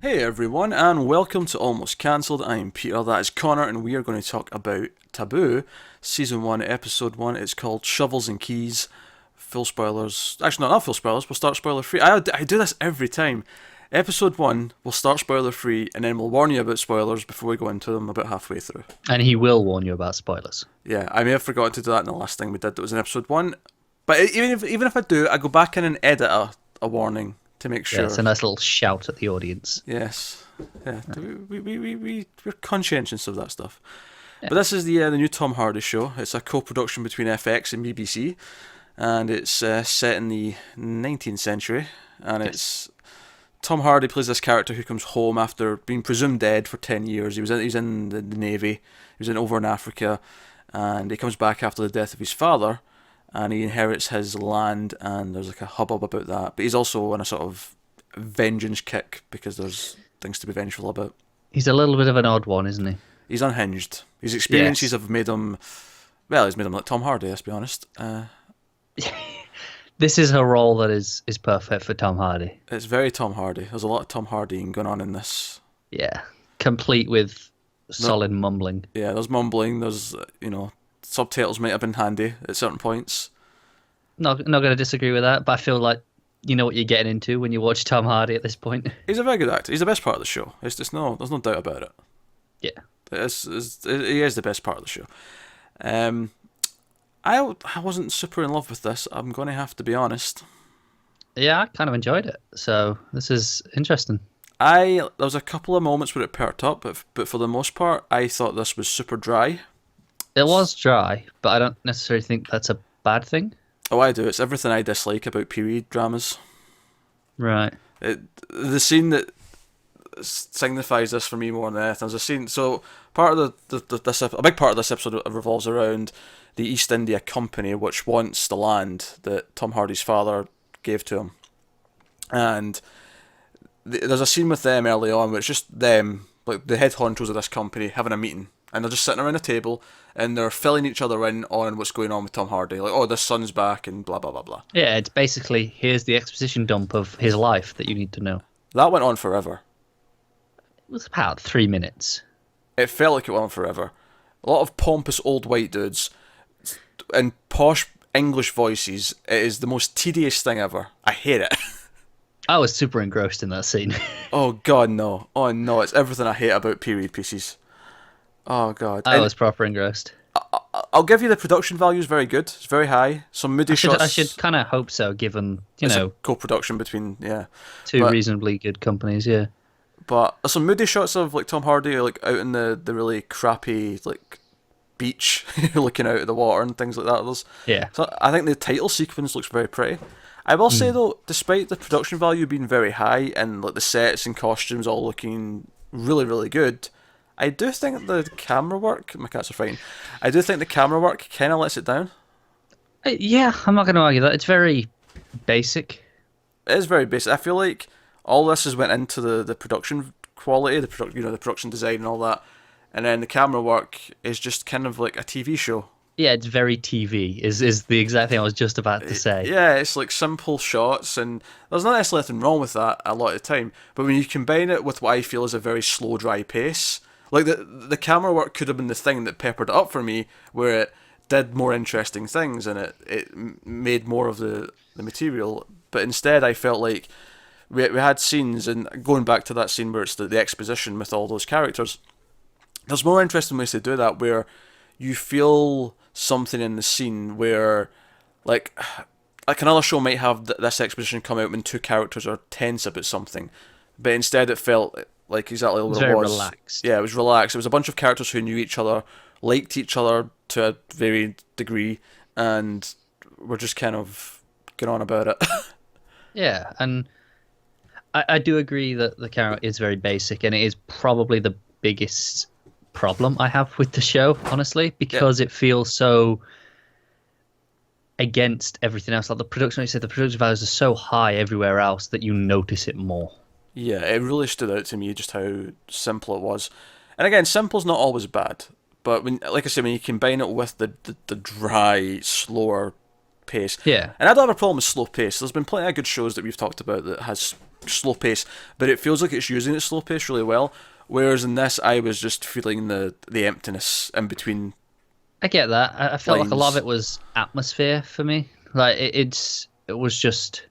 Hey everyone, and welcome to Almost Cancelled. I'm Peter, that is Connor, and we are going to talk about Taboo, Season 1, Episode 1. It's called Shovels and Keys. Full spoilers. Actually, not full spoilers, we'll start spoiler free. I do this every time. Episode 1, we'll start spoiler free, and then we'll warn you about spoilers before we go into them about halfway through. And he will warn you about spoilers. Yeah, I may have forgotten to do that in the last thing we did that was in Episode 1. But even if I do, I go back in and edit a warning to make sure. Yeah, it's a nice little shout at the audience. Yes. Yeah, we're conscientious of that stuff. Yeah. But this is the new Tom Hardy show. It's a co-production between FX and BBC, and it's set in the 19th century, and it's Tom Hardy plays this character who comes home after being presumed dead for 10 years. He was in the Navy, he was over in Africa, and he comes back after the death of his father, and he inherits his land, and there's like a hubbub about that. But he's also on a sort of vengeance kick because there's things to be vengeful about. He's a little bit of an odd one, isn't he? He's unhinged. His experiences have made him, well, he's made him like Tom Hardy, let's be honest. This is a role that is perfect for Tom Hardy. It's very Tom Hardy. There's a lot of Tom Hardying going on in this. Yeah, complete with solid mumbling. Yeah, there's mumbling. There's subtitles might have been handy at certain points. Not going to disagree with that, but I feel like you know what you're getting into when you watch Tom Hardy at this point. He's a very good actor. He's the best part of the show. There's no doubt about it. Yeah, he is the best part of the show. I wasn't super in love with this. I'm going to have to be honest. Yeah, I kind of enjoyed it. So this is interesting. There was a couple of moments where it perked up, but for the most part, I thought this was super dry. It was dry, but I don't necessarily think that's a bad thing. Oh, I do. It's everything I dislike about period dramas. Right. The scene that signifies this for me more than anything is a scene. So part of a big part of this episode revolves around the East India Company, which wants the land that Tom Hardy's father gave to him, and there's a scene with them early on where it's just them, like the head honchos of this company, having a meeting, and they're just sitting around a table and they're filling each other in on what's going on with Tom Hardy, like, oh, this son's back and blah blah blah blah. Yeah, it's basically here's the exposition dump of his life that you need to know. That went on forever. It was about 3 minutes. It felt like it went on forever. A lot of pompous old white dudes and posh English voices. It is the most tedious thing ever. I hate it. I was super engrossed in that scene. Oh god, no. Oh no, it's everything I hate about period pieces. Oh god. I was proper engrossed. I'll give you the production value is very good. It's very high. Some moody shots. I should kind of hope so, given, it's a co-production between, two reasonably good companies, yeah. But there's some moody shots of like Tom Hardy like out in the really crappy like beach looking out at the water and things like that. So I think the title sequence looks very pretty. I will say though, despite the production value being very high and like the sets and costumes all looking really, really good, I do think the camera work, my cats are fine, I do think the camera work kind of lets it down. Yeah, I'm not going to argue that. It's very basic. It is very basic. I feel like all this has went into the production quality, the production design and all that, and then the camera work is just kind of like a TV show. Yeah, it's very TV, is the exact thing I was just about to say. Yeah, it's like simple shots, and there's not necessarily anything wrong with that a lot of the time, but when you combine it with what I feel is a very slow, dry pace, like the camera work could have been the thing that peppered it up for me, where it did more interesting things, and it made more of the material, but instead I felt like we had scenes, and going back to that scene where it's the exposition with all those characters, there's more interesting ways to do that, where you feel something in the scene where, like another show might have this exposition come out when two characters are tense about something, but instead it felt like exactly what it was. Very relaxed. Yeah, it was relaxed. It was a bunch of characters who knew each other, liked each other to a varying degree, and were just kind of going on about it. Yeah, and I do agree that the character is very basic, and it is probably the biggest problem I have with the show, honestly, because it feels so against everything else. Like the production, like you said, the production values are so high everywhere else that you notice it more. Yeah, it really stood out to me just how simple it was. And again, simple's not always bad, but when, like I said, when you combine it with the dry, slower pace. Yeah. And I don't have a problem with slow pace. There's been plenty of good shows that we've talked about that has slow pace, but it feels like it's using its slow pace really well. Whereas in this, I was just feeling the emptiness in between I get that. I felt like a lot of lines. it was atmosphere for me. Like it was just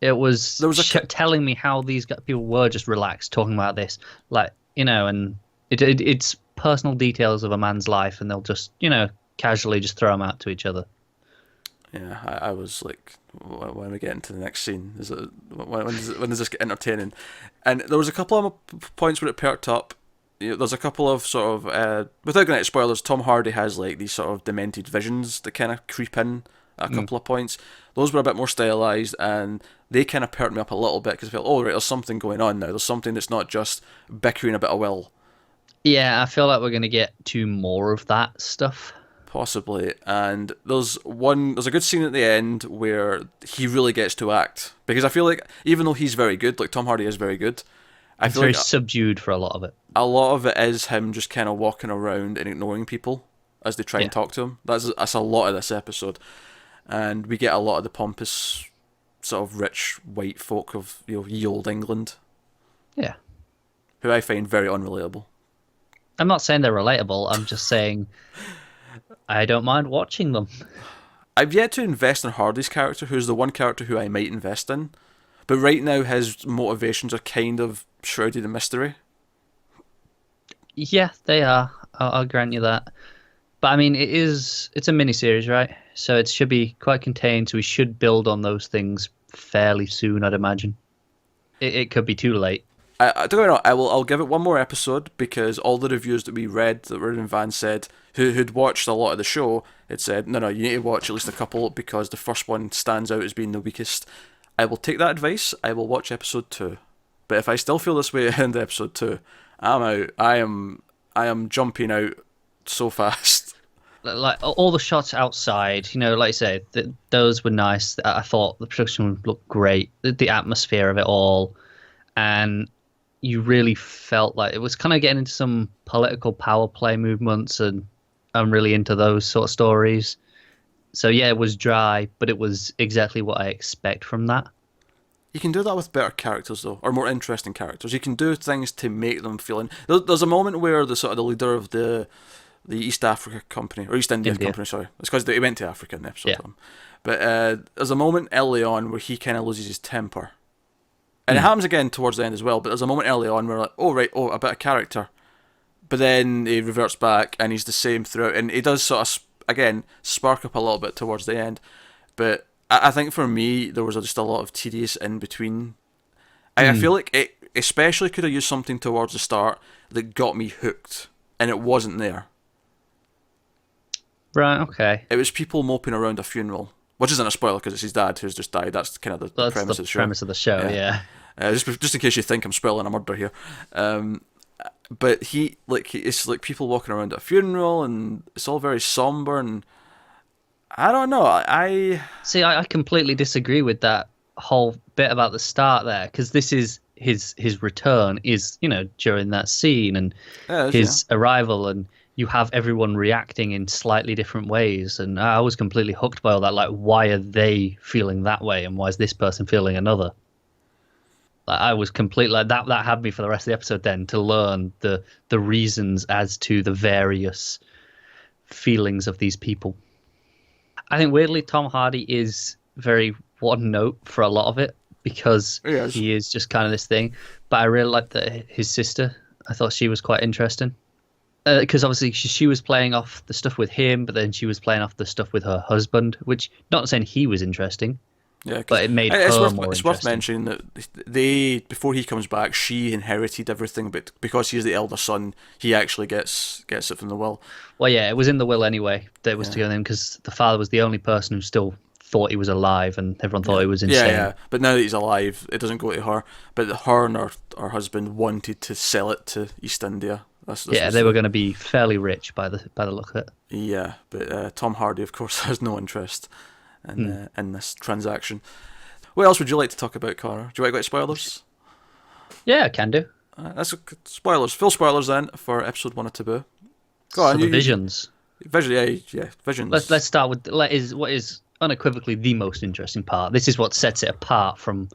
it was There was telling me how these people were just relaxed talking about this, like and it's personal details of a man's life, and they'll just casually just throw them out to each other. Yeah, I was like, when are we getting to the next scene? When does this get entertaining? And there was a couple of points where it perked up. There's a couple of sort of, without going into spoilers, Tom Hardy has like these sort of demented visions that kind of creep in at a couple of points. Those were a bit more stylized, and they kind of perked me up a little bit because I felt, oh right, there's something going on now. There's something that's not just bickering a bit of will. Yeah, I feel like we're gonna get to more of that stuff. Possibly, and there's a good scene at the end where he really gets to act, because I feel like even though he's very good, like Tom Hardy is very good, I It's feel very like subdued for a lot of it. a lot of it is him just kind of walking around and ignoring people as they try and talk to him. That's a lot of this episode, and we get a lot of the pompous, sort of rich white folk of ye old England, Yeah. who I find very unrelatable. I'm not saying they're relatable. I'm just saying I don't mind watching them. I've yet to invest in Hardy's character, who's the one character who I might invest in. But right now, his motivations are kind of shrouded in mystery. Yeah, they are. I'll grant you that. But I mean, it's a miniseries, right? So it should be quite contained. So we should build on those things fairly soon, I'd imagine. It could be too late. I don't know. I'll give it one more episode, because all the reviews that we read that were in Van said, who'd watched a lot of the show, it said, no, you need to watch at least a couple because the first one stands out as being the weakest. I will take that advice. I will watch episode 2. But if I still feel this way at the end of episode 2, I'm out. I am jumping out so fast. Like all the shots outside, like you say, those were nice. I thought the production looked great. The atmosphere of it all, and you really felt like it was kind of getting into some political power play movements, and I'm really into those sort of stories. So yeah, it was dry, but it was exactly what I expect from that. You can do that with better characters, though, or more interesting characters. You can do things to make them feel in. There's a moment where the leader of the East Africa Company, or East India Company, sorry. It's because he went to Africa in the episode. Yeah. But there's a moment early on where he kind of loses his temper. And it happens again towards the end as well, but there's a moment early on where like, a bit of character. But then he reverts back, and he's the same throughout. And he does sort of, again, spark up a little bit towards the end. But I think for me, there was just a lot of tedious in between. I feel like it especially could have used something towards the start that got me hooked, and it wasn't there. Right, okay. It was people moping around a funeral, which isn't a spoiler because it's his dad who's just died. That's kind of the premise of the show. Premise of the show, yeah. Just in case you think I'm spoiling a murder here. But it's like people walking around at a funeral, and it's all very somber, and I don't know. See, I completely disagree with that whole bit about the start there, because this is his return is during that scene and his arrival, and you have everyone reacting in slightly different ways, and I was completely hooked by all that. Like, why are they feeling that way, and why is this person feeling another? Like, I was completely like that. That had me for the rest of the episode then to learn the reasons as to the various feelings of these people. I think weirdly Tom Hardy is very one note for a lot of it, because he is just kind of this thing. But I really liked his sister. I thought she was quite interesting. Because obviously she was playing off the stuff with him, but then she was playing off the stuff with her husband, which, not saying he was interesting, but it made her more interesting. It's worth mentioning that before he comes back, she inherited everything, but because he's the elder son, he actually gets it from the will. Well, yeah, it was in the will anyway that it was to go in, because the father was the only person who still thought he was alive, and everyone thought he was insane. Yeah, but now that he's alive, it doesn't go to her. But her and her husband wanted to sell it to East India. They were going to be fairly rich by the look of it. Yeah, but Tom Hardy, of course, has no interest in this transaction. What else would you like to talk about, Connor? Do you want to go to spoilers? Yeah, I can do. That's spoilers. Full spoilers then for episode 1 of Taboo. Go on, visions. Visions. Let's start with what is unequivocally the most interesting part. This is what sets it apart from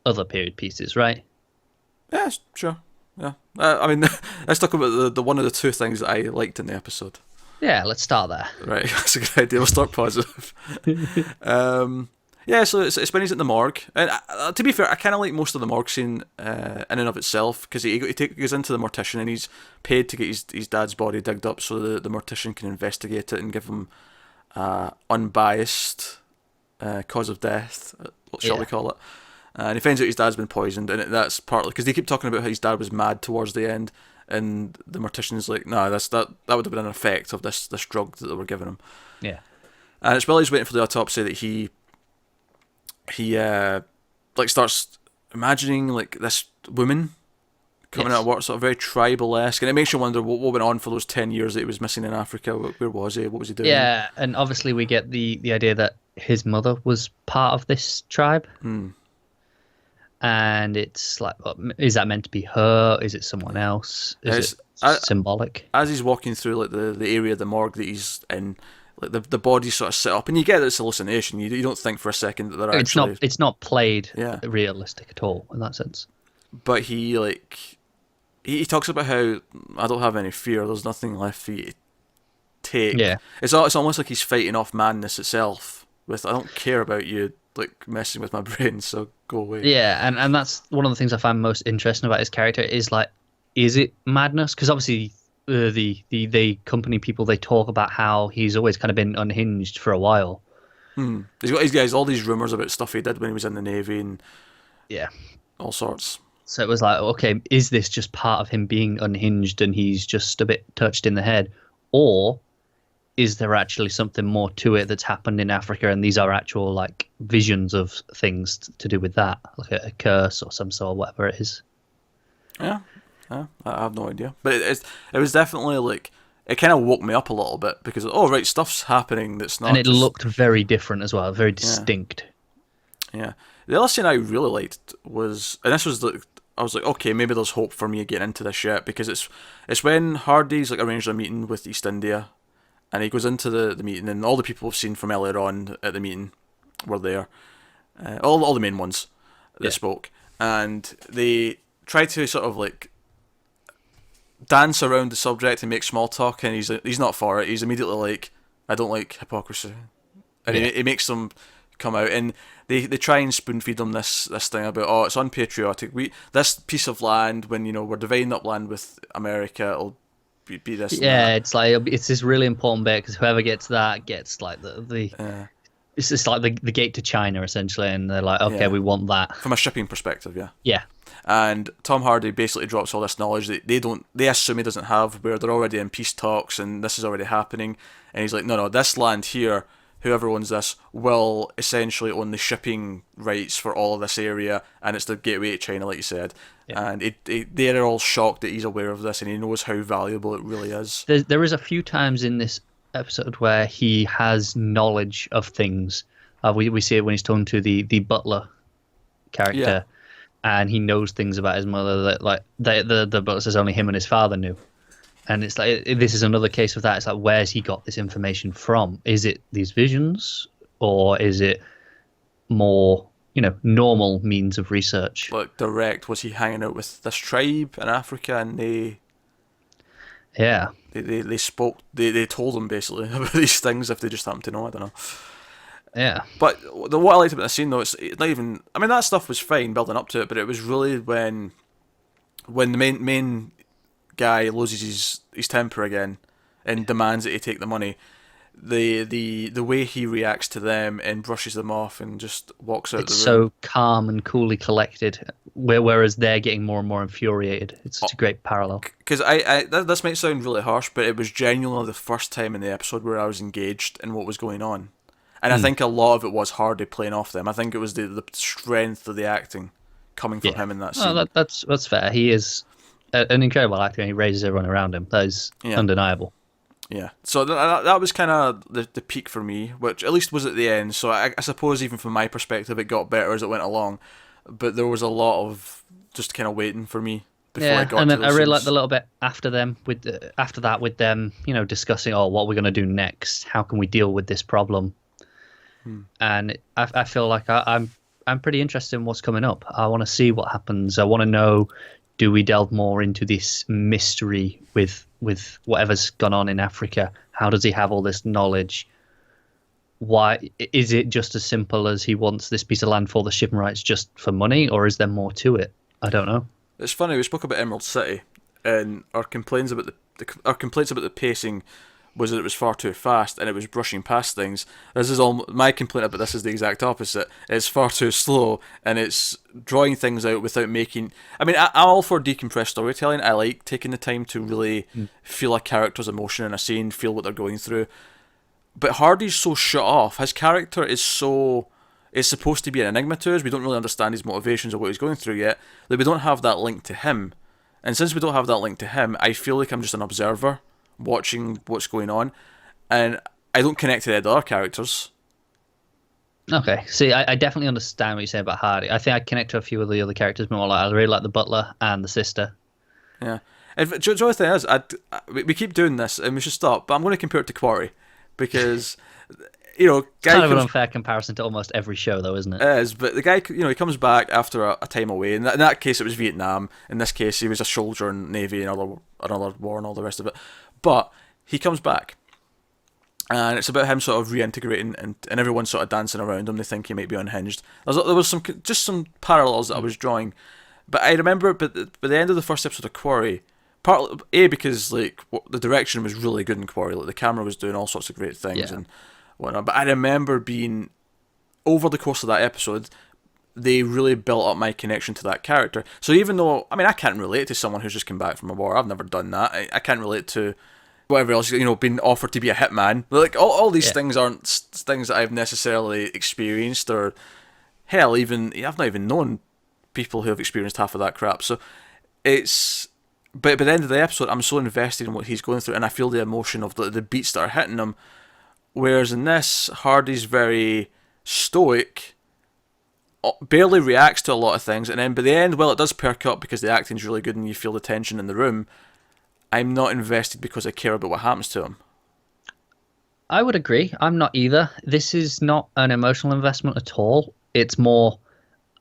other period pieces, right? Yeah, sure. Yeah. I mean, let's talk about the one of the two things that I liked in the episode. Yeah, let's start there. Right, that's a good idea. We'll start positive. Yeah, so it's when he's at the morgue, and to be fair, I kind of like most of the morgue scene in and of itself, because he goes into the mortician and he's paid to get his dad's body digged up so the mortician can investigate it and give him unbiased cause of death, what shall we call it? And he finds out his dad's been poisoned, and that's partly because they keep talking about how his dad was mad towards the end, and the mortician's like, "No, that would have been an effect of this drug that they were giving him." Yeah, and it's while he's waiting for the autopsy that he like starts imagining like this woman coming out of work, sort of very tribal-esque, and it makes you wonder what went on for those 10 years that he was missing in Africa. Where was he? What was he doing? Yeah, and obviously we get the idea that his mother was part of this tribe. And it's like, is that meant to be her? Is it someone else? Is it symbolic? As he's walking through like the area of the morgue that he's in, like the body's sort of set up, and you get this hallucination. You don't think for a second that they're actually... It's not played realistic at all in that sense. But he talks about how, I don't have any fear. There's nothing left for you to take. Yeah, it's almost like he's fighting off madness itself. With, I don't care about you like messing with my brain, so go away. Yeah, and that's one of the things I find most interesting about his character is like, is it madness? Because obviously the company people, they talk about how he's always kind of been unhinged for a while. He's got all these rumors about stuff he did when he was in the Navy and all sorts. So it was like, okay, is this just part of him being unhinged and he's just a bit touched in the head, or is there actually something more to it that's happened in Africa, and these are actual like visions of things to do with that, like a curse or some sort, whatever it is? Yeah, I have no idea, but it was definitely like, it kind of woke me up a little bit, because right, stuff's happening that's not. And it looked very different as well, very distinct. Yeah. The other scene I really liked was, and this was I was like, okay, maybe there's hope for me getting into this yet, because it's when Hardy's like arranged a meeting with East India. And he goes into the meeting, and all the people we've seen from earlier on at the meeting were there. All the main ones that spoke. And they try to sort of like dance around the subject and make small talk, and he's not for it. He's immediately like, I don't like hypocrisy. And he makes them come out, and they try and spoon feed them this thing about, it's unpatriotic. This piece of land, when we're dividing up land with America, it'll be this. Yeah, it's like, it's this really important bit, because whoever gets that gets like the it's just like the gate to China essentially, and they're like, okay, we want that from a shipping perspective. Yeah. And Tom Hardy basically drops all this knowledge that they assume he doesn't have, where they're already in peace talks and this is already happening, and he's like, no, this land here, whoever owns this will essentially own the shipping rights for all of this area, and it's the gateway to China, like you said. And they're all shocked that he's aware of this, and he knows how valuable it really is. There is a few times in this episode where he has knowledge of things. We see it when he's talking to the butler character, and he knows things about his mother that like the butler says only him and his father knew. And it's like, this is another case of that. It's like, where's he got this information from? Is it these visions, or is it more, normal means of research? Like direct, was he hanging out with this tribe in Africa, and they spoke, they told him basically about these things if they just happened to know, I don't know. Yeah. But what I liked about the scene though, it's not even, I mean, that stuff was fine building up to it, but it was really when the main guy loses his temper again and demands that he take the money, the way he reacts to them and brushes them off and just walks out the room. It's so calm and coolly collected, whereas they're getting more and more infuriated. It's such a great parallel. Because this might sound really harsh, but it was genuinely the first time in the episode where I was engaged in what was going on. And I think a lot of it was Hardy playing off them. I think it was the strength of the acting coming from him in that scene. Oh, that's fair. He is an incredible actor, and he raises everyone around him. That is undeniable. Yeah. So that was kind of the peak for me, which at least was at the end. So I suppose even from my perspective, it got better as it went along. But there was a lot of just kind of waiting for me before I got to those and then I really scenes. liked the little bit after that with them, discussing, what we're going to do next. How can we deal with this problem? And I feel like I'm I'm pretty interested in what's coming up. I want to see what happens. I want to know, do we delve more into this mystery with whatever's gone on in Africa? How does he have all this knowledge? Why is it just as simple as he wants this piece of land for the shipping rights just for money, or is there more to it? I don't know. It's funny, we spoke about Emerald City, and our complaints about the pacing was that it was far too fast and it was brushing past things. This is all my complaint about this is the exact opposite. It's far too slow and it's drawing things out without making. I mean, I'm all for decompressed storytelling. I like taking the time to really feel a character's emotion in a scene, feel what they're going through. But Hardy's so shut off. His character is so. It's supposed to be an enigma to us. We don't really understand his motivations or what he's going through yet. Like, we don't have that link to him. And since we don't have that link to him, I feel like I'm just an observer watching what's going on, and I don't connect to the other characters. Okay, see, I definitely understand what you say about Hardy. I think I connect to a few of the other characters more. Like, I really like the butler and the sister. Yeah. And the only thing is, we keep doing this, and we should stop, but I'm going to compare it to Quarry, because, you know... It's kind of an unfair comparison to almost every show, though, isn't it? It is, but the guy, you know, he comes back after a time away. In that case, it was Vietnam. In this case, he was a soldier in Navy and another war and all the rest of it. But he comes back, and it's about him sort of reintegrating, and everyone's sort of dancing around him. They think he might be unhinged. There was some parallels that I was drawing, but I remember, by the end of the first episode of Quarry, partly because like the direction was really good in Quarry, like the camera was doing all sorts of great things and whatnot. But I remember being, over the course of that episode, they really built up my connection to that character. So even though, I mean, I can't relate to someone who's just come back from a war. I've never done that. I can't relate to whatever else, you know, being offered to be a hitman. Like, all these things aren't things that I've necessarily experienced, or hell, even, I've not even known people who have experienced half of that crap. So it's, but by the end of the episode, I'm so invested in what he's going through, and I feel the emotion of the beats that are hitting him. Whereas in this, Hardy's very stoic, barely reacts to a lot of things, and then by the end, well, it does perk up because the acting's really good and you feel the tension in the room. I'm not invested because I care about what happens to him. I would agree. I'm not either. This is not an emotional investment at all. It's more,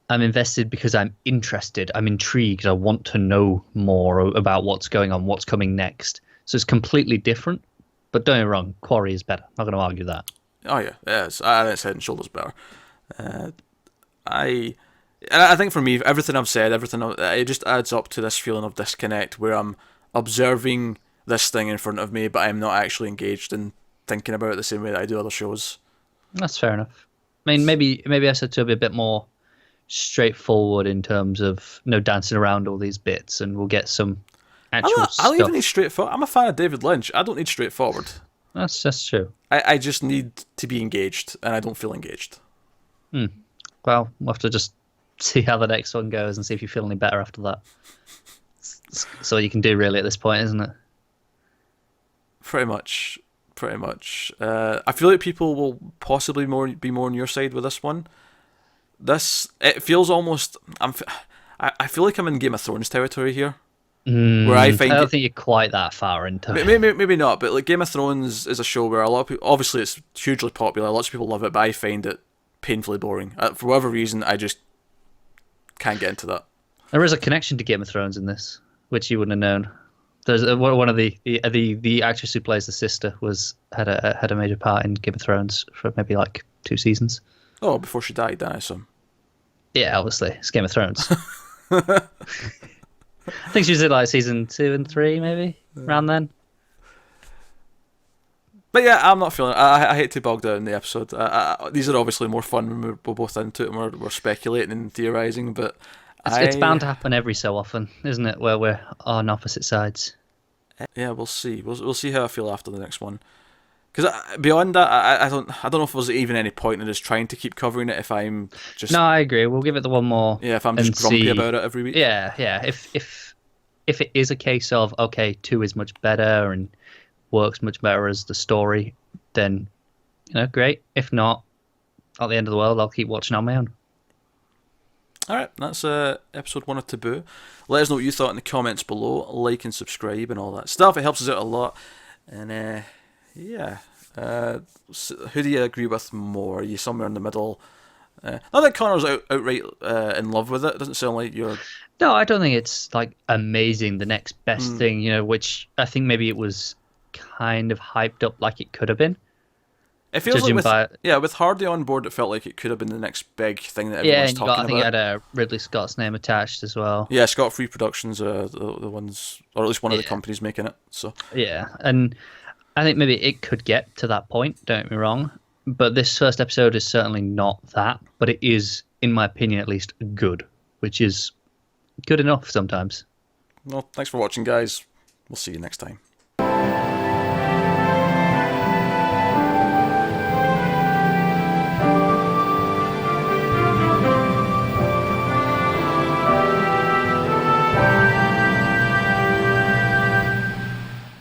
I'm invested because I'm interested. I'm intrigued. I want to know more about what's going on, what's coming next. So it's completely different. But don't get me wrong, Quarry is better. I'm not going to argue that. Oh yeah, it's head and shoulders better. I think for me, everything I've said, it just adds up to this feeling of disconnect where I'm observing this thing in front of me, but I'm not actually engaged in thinking about it the same way that I do other shows. That's fair enough. I mean, maybe I said to be a bit more straightforward in terms of no dancing around all these bits, and we'll get some actual stuff. I'll even need straightforward. I'm a fan of David Lynch. I don't need straightforward. That's true. I just need to be engaged, and I don't feel engaged. Well, we'll have to just see how the next one goes and see if you feel any better after that. It's all you can do really at this point, isn't it? Pretty much. I feel like people will possibly be more on your side with this one. It feels almost. I feel like I'm in Game of Thrones territory here. Where I don't think you're quite that far into it. Maybe not, but like Game of Thrones is a show where a lot of people, obviously it's hugely popular, lots of people love it, but I find it painfully boring. For whatever reason, I just can't get into that. There is a connection to Game of Thrones in this, which you wouldn't have known. There's one of the actress who plays the sister had a major part in Game of Thrones for maybe like 2 seasons. Oh, before she died, then I assume. Yeah, obviously it's Game of Thrones. I think she was in like season 2 and 3, maybe around then. But yeah, I'm not feeling it. I hate to bog down the episode. These are obviously more fun when we're both into it and we're speculating and theorising, but it's bound to happen every so often, isn't it, where we're on opposite sides. Yeah, we'll see. We'll see how I feel after the next one. Because beyond that, I don't know if there's even any point in just trying to keep covering it if I'm just... No, I agree. We'll give it the one more. Yeah, if I'm just grumpy about it every week. Yeah. If it is a case of, okay, 2 is much better and works much better as the story, then, great. If not, at the end of the world, I'll keep watching on my own. Alright, that's episode 1 of Taboo. Let us know what you thought in the comments below. Like and subscribe and all that stuff. It helps us out a lot. And yeah. Who do you agree with more? Are you somewhere in the middle? Not that Connor's outright in love with it. It doesn't sound like you're. No, I don't think it's like amazing, the next best thing, which I think maybe it was kind of hyped up like it could have been. It feels like with Hardy on board, it felt like it could have been the next big thing that everyone's talking about. I think it had Ridley Scott's name attached as well. Yeah, Scott Free Productions, the ones, or at least one of the companies making it. So yeah, and I think maybe it could get to that point. Don't get me wrong, but this first episode is certainly not that. But it is, in my opinion, at least good, which is good enough sometimes. Well, thanks for watching, guys. We'll see you next time.